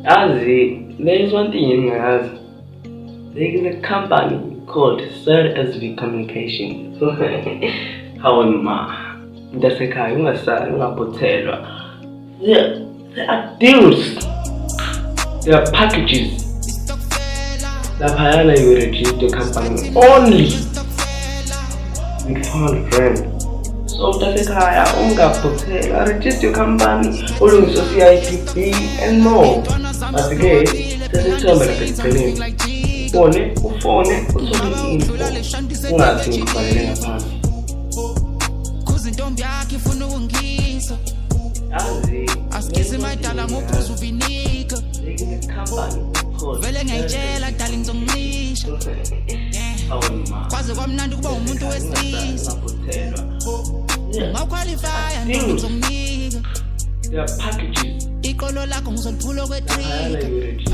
There is one thing in Gazi. There is a company called Sir SV Communication. How am I? That's a guy who has there are deals. There are packages. The Payana you register company only with 400 so that's a guy I register your company only with CITP and more. But again, there's a term like a name. Phone, info. Ungathi ngikufanele ngaphansi. Asikize mayidala ngophuzu uvinika vele ngiyayitshela darling ngizongicisha kwaze kwamnandi kuba umuntu wesilisa ngawqualifya noma ngizonginika There are packages. iqolo lakho ngizoliphula kwetrip